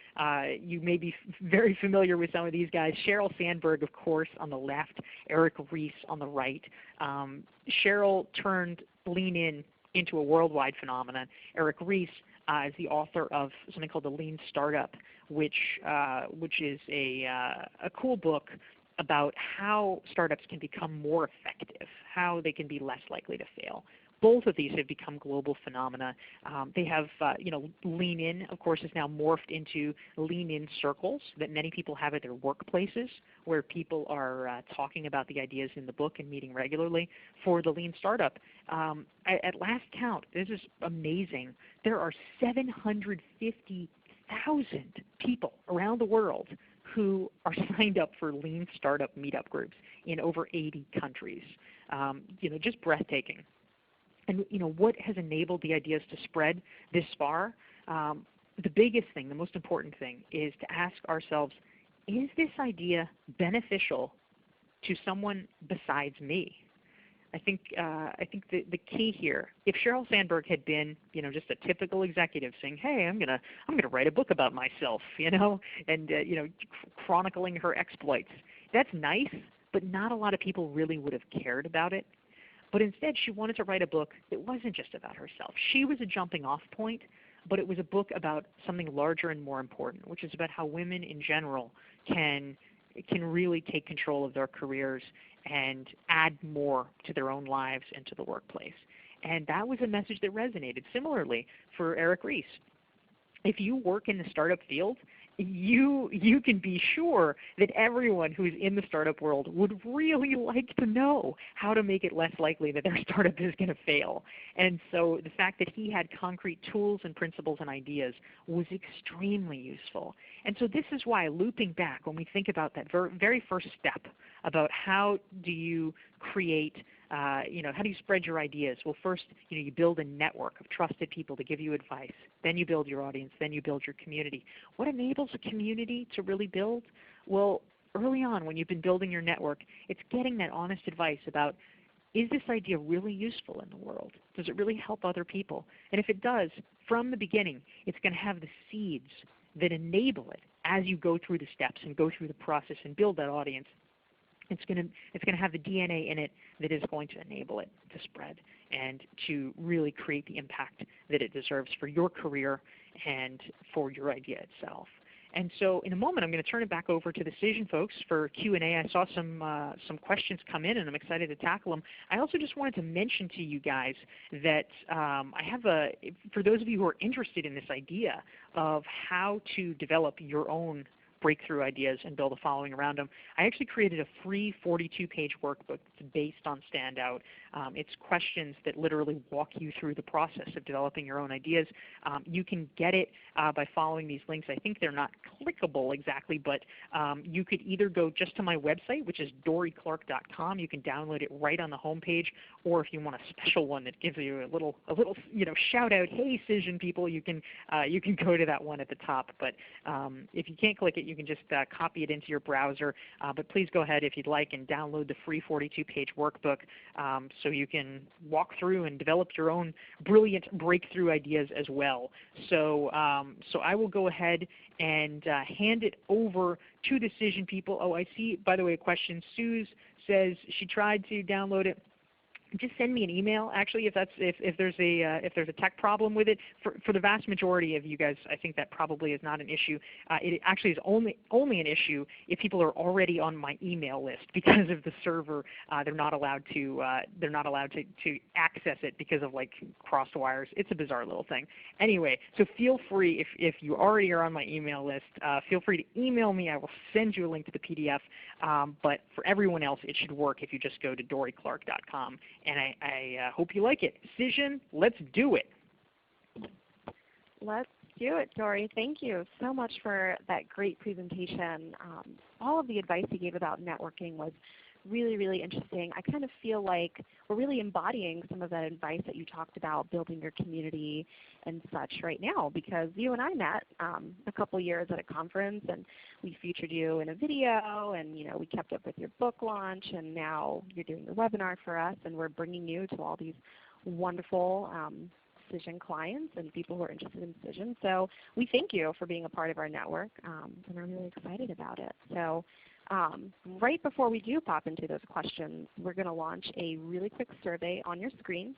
You may be very familiar with some of these guys. Sheryl Sandberg, of course, on the left. Eric Ries on the right. Sheryl turned Lean In into a worldwide phenomenon. Eric Ries is the author of something called The Lean Startup, which is a cool book about how startups can become more effective, how they can be less likely to fail. Both of these have become global phenomena. They have, Lean In, of course, is now morphed into Lean In circles that many people have at their workplaces, where people are talking about the ideas in the book and meeting regularly. For the Lean Startup, at last count, this is amazing, there are 750,000 people around the world who are signed up for Lean Startup meetup groups in over 80 countries. Just breathtaking. And what has enabled the ideas to spread this far? The biggest thing, the most important thing, is to ask ourselves, is this idea beneficial to someone besides me? I think the key here, if Sheryl Sandberg had been, just a typical executive saying, "Hey, I'm gonna write a book about myself," and chronicling her exploits, that's nice, but not a lot of people really would have cared about it. But instead, she wanted to write a book that wasn't just about herself. She was a jumping off point, but it was a book about something larger and more important, which is about how women in general can really take control of their careers and add more to their own lives and to the workplace. And that was a message that resonated. Similarly, for Eric Ries, if you work in the startup field, you can be sure that everyone who's in the startup world would really like to know how to make it less likely that their startup is going to fail. And so the fact that he had concrete tools and principles and ideas was extremely useful. And so this is why, looping back, when we think about that very first step about how do you create how do you spread your ideas? Well, first, you build a network of trusted people to give you advice. Then you build your audience. Then you build your community. What enables a community to really build? Well, early on when you've been building your network, it's getting that honest advice about, is this idea really useful in the world? Does it really help other people? And if it does, from the beginning, it's going to have the seeds that enable it as you go through the steps and go through the process and build that audience. It's going to have the DNA in it that is going to enable it to spread and to really create the impact that it deserves for your career and for your idea itself. And so in a moment, I'm going to turn it back over to the Cision folks for Q&A. I saw some questions come in, and I'm excited to tackle them. I also just wanted to mention to you guys that I have for those of you who are interested in this idea of how to develop your own breakthrough ideas and build a following around them, I actually created a free 42-page workbook that's based on Standout. It's questions that literally walk you through the process of developing your own ideas. You can get it by following these links. I think they're not clickable exactly, but you could either go just to my website, which is dorieclark.com. You can download it right on the homepage, or if you want a special one that gives you a little shout out, hey Cision people, you can go to that one at the top. But if you can't click it, you can just copy it into your browser. But please go ahead if you'd like and download the free 42-page workbook so you can walk through and develop your own brilliant breakthrough ideas as well. So I will go ahead and hand it over to the Cision people. Oh, I see, by the way, a question. Suze says she tried to download it. Just send me an email, actually, if there's a tech problem with it. For the vast majority of you guys, I think that probably is not an issue. It actually is only an issue if people are already on my email list because of the server. They're not allowed to access it because of crossed wires. It's a bizarre little thing. Anyway, so feel free if you already are on my email list, feel free to email me. I will send you a link to the PDF. But for everyone else, it should work if you just go to dorieclark.com. And I hope you like it. Cision, let's do it. Let's do it, Dorie. Thank you so much for that great presentation. All of the advice you gave about networking was really, really interesting. I kind of feel like we're really embodying some of that advice that you talked about, building your community and such right now, because you and I met a couple years at a conference, and we featured you in a video, and we kept up with your book launch, and now you're doing the webinar for us, and we're bringing you to all these wonderful Cision clients and people who are interested in Cision. So we thank you for being a part of our network, and we're really excited about it. So right before we do pop into those questions, we're going to launch a really quick survey on your screen.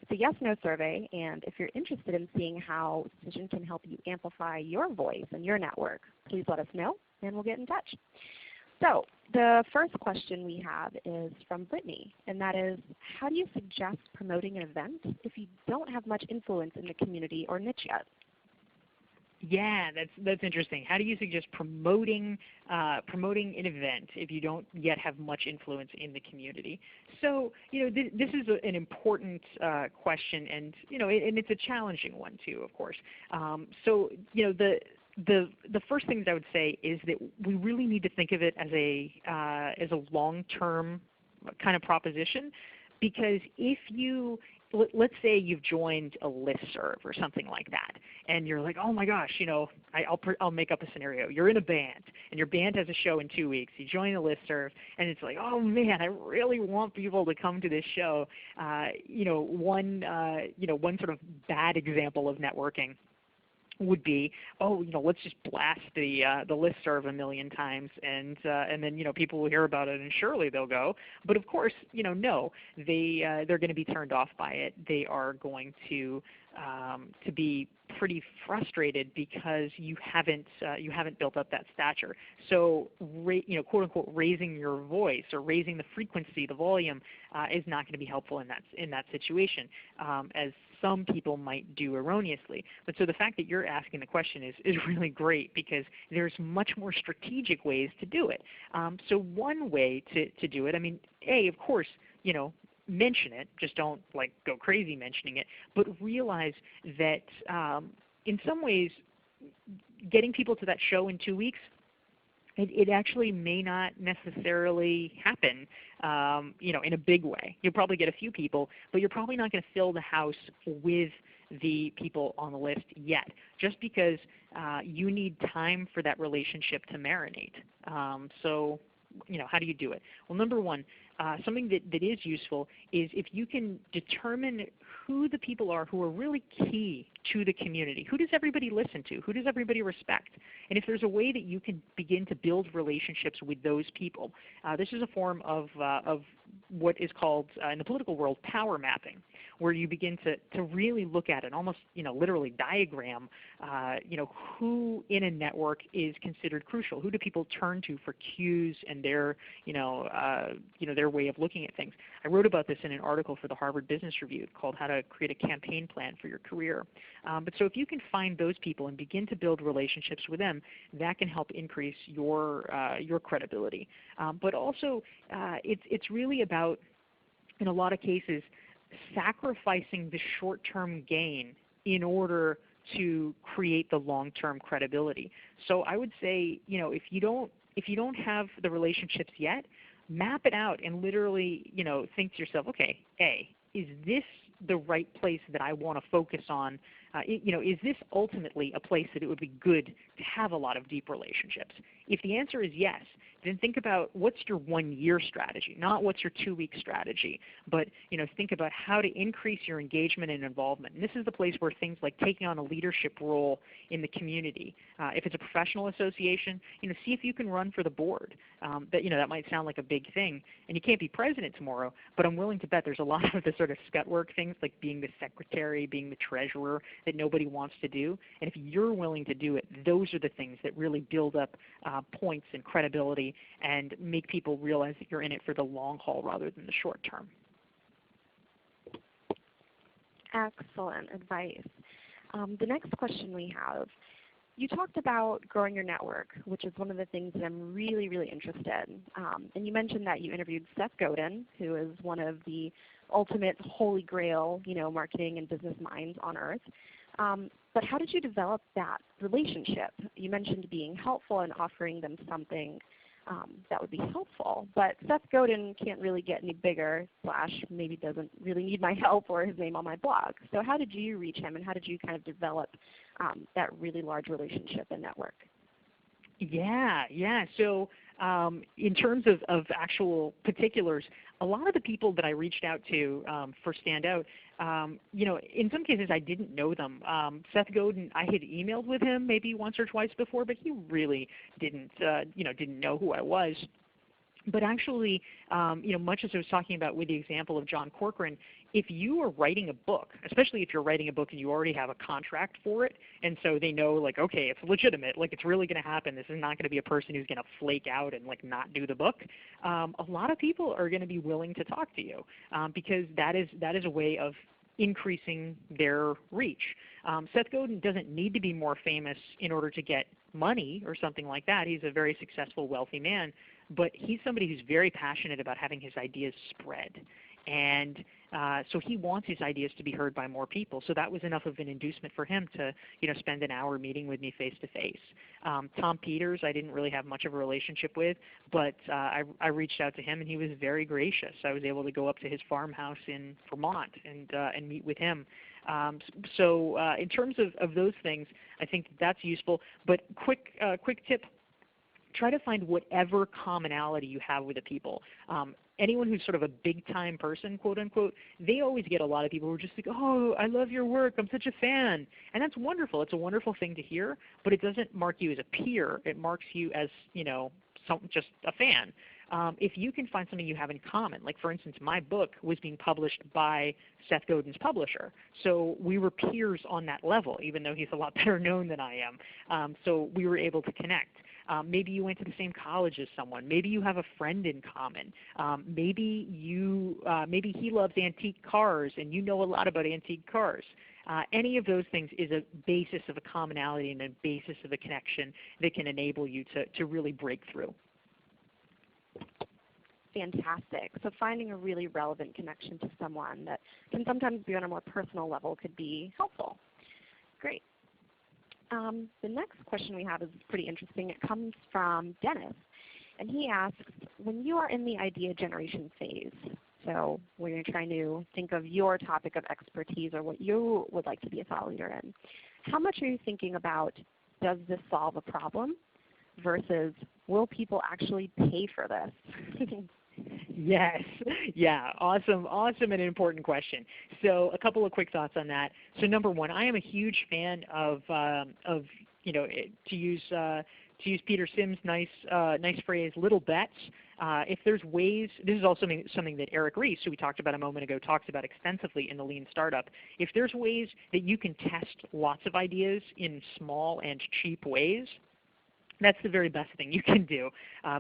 It's a yes-no survey, and if you're interested in seeing how Cision can help you amplify your voice and your network, please let us know, and we'll get in touch. So the first question we have is from Brittany, and that is, how do you suggest promoting an event if you don't have much influence in the community or niche yet? Yeah, that's interesting. How do you suggest promoting an event if you don't yet have much influence in the community? So, this is an important question, and and it's a challenging one too, of course. So, the first things I would say is that we really need to think of it as a long-term kind of proposition, because if you let's say you've joined a listserv or something like that, and you're like, oh my gosh, I'll make up a scenario. You're in a band, and your band has a show in 2 weeks. You join the listserv, and it's like, oh man, I really want people to come to this show. One sort of bad example of networking would be, let's just blast the listserv a million times, and then people will hear about it, and surely they'll go. But of course, no, they're going to be turned off by it. They are going to be pretty frustrated because you haven't built up that stature. So, quote unquote, raising your voice or raising the frequency, the volume, is not going to be helpful in that situation, as some people might do erroneously. But so the fact that you're asking the question is really great, because there's much more strategic ways to do it. So one way to do it, of course, mention it. Just don't go crazy mentioning it, but realize that in some ways, getting people to that show in 2 weeks, it actually may not necessarily happen, in a big way. You'll probably get a few people, but you're probably not going to fill the house with the people on the list yet, just because you need time for that relationship to marinate. So, how do you do it? Well, number one, something that is useful is if you can determine who the people are who are really key to the community. Who does everybody listen to? Who does everybody respect? And if there's a way that you can begin to build relationships with those people, this is a form of what is called, in the political world, power mapping, where you begin to really look at it, almost literally diagram, who in a network is considered crucial. Who do people turn to for cues and their way of looking at things? I wrote about this in an article for the Harvard Business Review called "How to Create a Campaign Plan for Your Career." But so if you can find those people and begin to build relationships with them, that can help increase your credibility. But also, it's really about, in a lot of cases, sacrificing the short-term gain in order to create the long-term credibility. So I would say, if you don't have the relationships yet, map it out and literally, think to yourself, okay, is this the right place that I want to focus on? Is this ultimately a place that it would be good to have a lot of deep relationships? If the answer is yes, then think about what's your 1 year strategy, not what's your 2 week strategy, but think about how to increase your engagement and involvement. And this is the place where things like taking on a leadership role in the community, if it's a professional association, see if you can run for the board. That might sound like a big thing, and you can't be president tomorrow, but I'm willing to bet there's a lot of the sort of scut work things like being the secretary, being the treasurer, that nobody wants to do. And if you're willing to do it, those are the things that really build up points and credibility and make people realize that you're in it for the long haul rather than the short term. Excellent advice. The next question we have, you talked about growing your network, which is one of the things that I'm really, really interested in. And you mentioned that you interviewed Seth Godin, who is one of the ultimate holy grail, marketing and business minds on earth. But how did you develop that relationship? You mentioned being helpful and offering them something that would be helpful. But Seth Godin can't really get any bigger, / maybe doesn't really need my help or his name on my blog. So how did you reach him, and how did you kind of develop that really large relationship and network? Yeah. So In terms of actual particulars, a lot of the people that I reached out to for Standout, in some cases I didn't know them. Seth Godin, I had emailed with him maybe once or twice before, but he really didn't know who I was. But actually, much as I was talking about with the example of John Corcoran, if you are writing a book, especially if you're writing a book and you already have a contract for it, and so they know, like, okay, it's legitimate, like it's really going to happen, this is not going to be a person who's going to flake out and like not do the book, a lot of people are going to be willing to talk to you because that is a way of increasing their reach. Seth Godin doesn't need to be more famous in order to get money or something like that. He's a very successful, wealthy man, but he's somebody who's very passionate about having his ideas spread. And so he wants his ideas to be heard by more people. So that was enough of an inducement for him to spend an hour meeting with me face to face. Tom Peters, I didn't really have much of a relationship with, but I reached out to him and he was very gracious. I was able to go up to his farmhouse in Vermont and meet with him. So in terms of those things, I think that's useful. But quick tip, try to find whatever commonality you have with the people. Anyone who's sort of a big-time person, quote unquote, they always get a lot of people who are just like, oh, I love your work, I'm such a fan. And that's wonderful. It's a wonderful thing to hear, but it doesn't mark you as a peer. It marks you as, just a fan. If you can find something you have in common, like for instance, my book was being published by Seth Godin's publisher, so we were peers on that level, even though he's a lot better known than I am. So we were able to connect. Maybe you went to the same college as someone. Maybe you have a friend in common. Maybe he loves antique cars and you know a lot about antique cars. Any of those things is a basis of a commonality and a basis of a connection that can enable you to really break through. Fantastic. So finding a really relevant connection to someone that can sometimes be on a more personal level could be helpful. Great. The next question we have is pretty interesting. It comes from Dennis, and he asks, when you are in the idea generation phase, so when you're trying to think of your topic of expertise or what you would like to be a thought leader in, how much are you thinking about, does this solve a problem versus will people actually pay for this? Yes. Yeah. Awesome and important question. So a couple of quick thoughts on that. So number one, I am a huge fan of to use Peter Sims' nice phrase, little bets. If there's ways, this is also something that Eric Ries, who we talked about a moment ago, talks about extensively in the Lean Startup. If there's ways that you can test lots of ideas in small and cheap ways, that's the very best thing you can do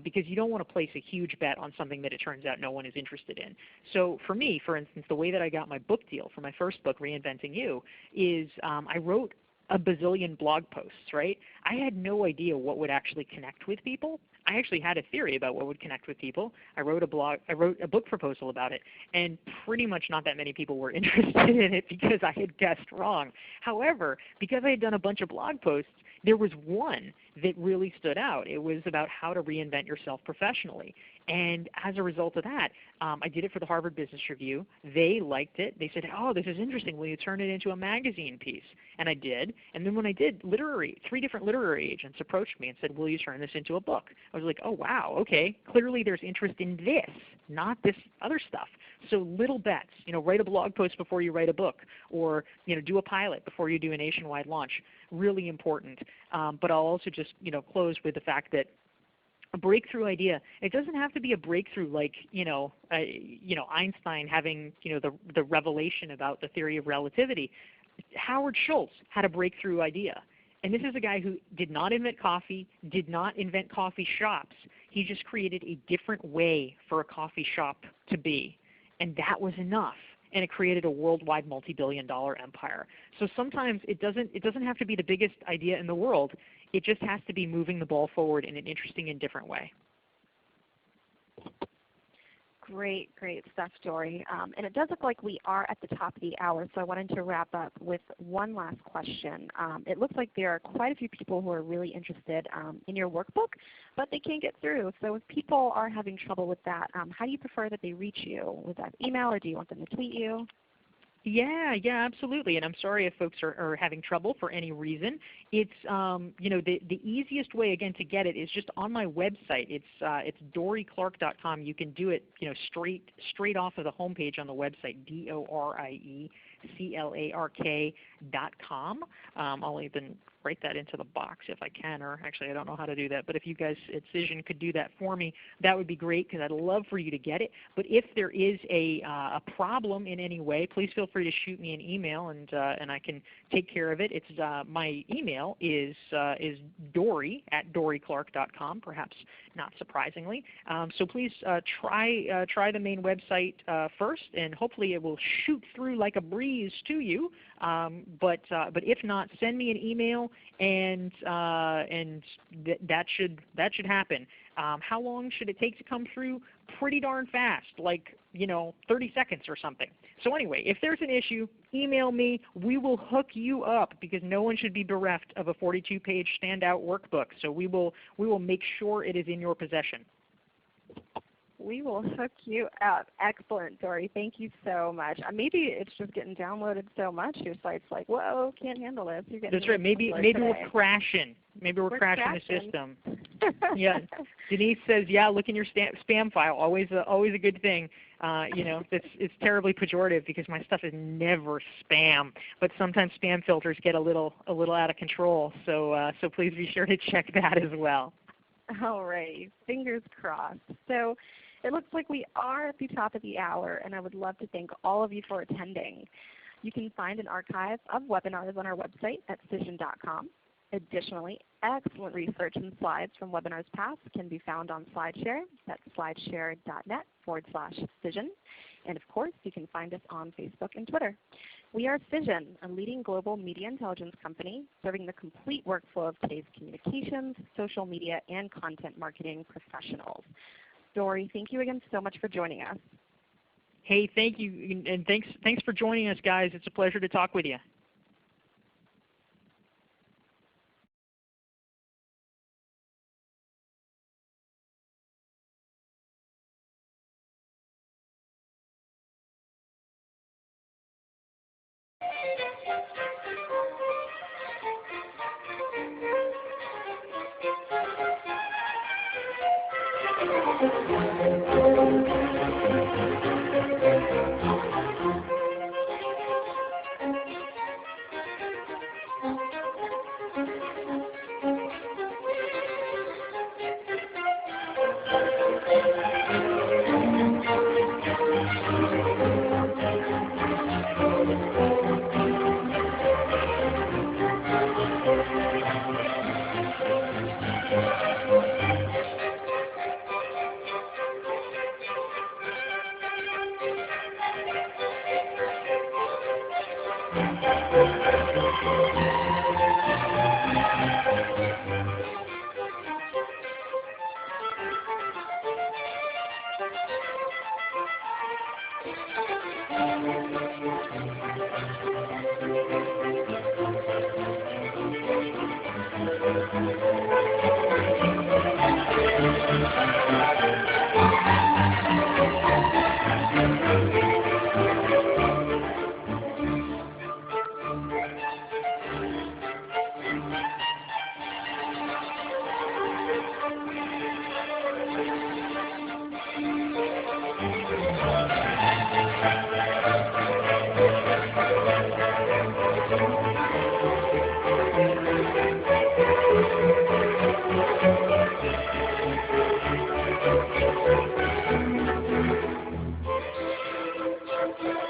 because you don't want to place a huge bet on something that it turns out no one is interested in. So for me, for instance, the way that I got my book deal for my first book, Reinventing You, is I wrote a bazillion blog posts, right? I had no idea what would actually connect with people. I actually had a theory about what would connect with people. I wrote a book proposal about it, and pretty much not that many people were interested in it because I had guessed wrong. However, because I had done a bunch of blog posts, there was one that really stood out. It was about how to reinvent yourself professionally. And as a result of that, I did it for the Harvard Business Review. They liked it. They said, oh, this is interesting. Will you turn it into a magazine piece? And I did. And then when I did, 3 different literary agents approached me and said, will you turn this into a book? I was like, oh, wow, okay. Clearly there's interest in this, not this other stuff. So little bets, write a blog post before you write a book, or do a pilot before you do a nationwide launch. Really important. But I'll also just close with the fact that a breakthrough idea, it doesn't have to be a breakthrough like Einstein having the revelation about the theory of relativity. Howard Schultz had a breakthrough idea. And this is a guy who did not invent coffee, did not invent coffee shops. He just created a different way for a coffee shop to be. And that was enough. And it created a worldwide multi-billion-dollar empire. So sometimes it doesn't have to be the biggest idea in the world. It just has to be moving the ball forward in an interesting and different way. Great stuff, Dorie. And it does look like we are at the top of the hour, so I wanted to wrap up with one last question. It looks like there are quite a few people who are really interested in your workbook, but they can't get through. So if people are having trouble with that, how do you prefer that they reach you? Was that email, or do you want them to tweet you? Yeah, yeah, absolutely. And I'm sorry if folks are having trouble for any reason. It's the easiest way again to get it is just on my website. It's DorieClark.com. You can do it straight off of the homepage on the website, DorieClark.com. I'll even write that into the box if I can, or actually I don't know how to do that. But if you guys at Cision could do that for me, that would be great because I'd love for you to get it. But if there is a problem in any way, please feel free to shoot me an email and I can take care of it. It's my email is Dorie at DorieClark.com, perhaps not surprisingly. So please try the main website first, and hopefully it will shoot through like a breeze to you. But if not, send me an email, and that should happen. How long should it take to come through? Pretty darn fast, like 30 seconds or something. So anyway, if there's an issue, email me. We will hook you up because no one should be bereft of a 42-page standout workbook. So we will make sure it is in your possession. We will hook you up. Excellent, Dorie. Thank you so much. Maybe it's just getting downloaded so much. Your site's like, whoa, can't handle this. You're getting That's right. Maybe we're crashing. Maybe we're crashing the system. Yeah. Denise says, yeah, look in your spam file. Always a good thing. It's terribly pejorative because my stuff is never spam, but sometimes spam filters get a little out of control. So please be sure to check that as well. All right. Fingers crossed. So it looks like we are at the top of the hour, and I would love to thank all of you for attending. You can find an archive of webinars on our website at cision.com. Additionally, excellent research and slides from webinars past can be found on SlideShare. That's slideshare.net/Cision. And of course, you can find us on Facebook and Twitter. We are Cision, a leading global media intelligence company serving the complete workflow of today's communications, social media, and content marketing professionals. Dorie, thank you again so much for joining us. Hey, thank you, and thanks for joining us, guys. It's a pleasure to talk with you.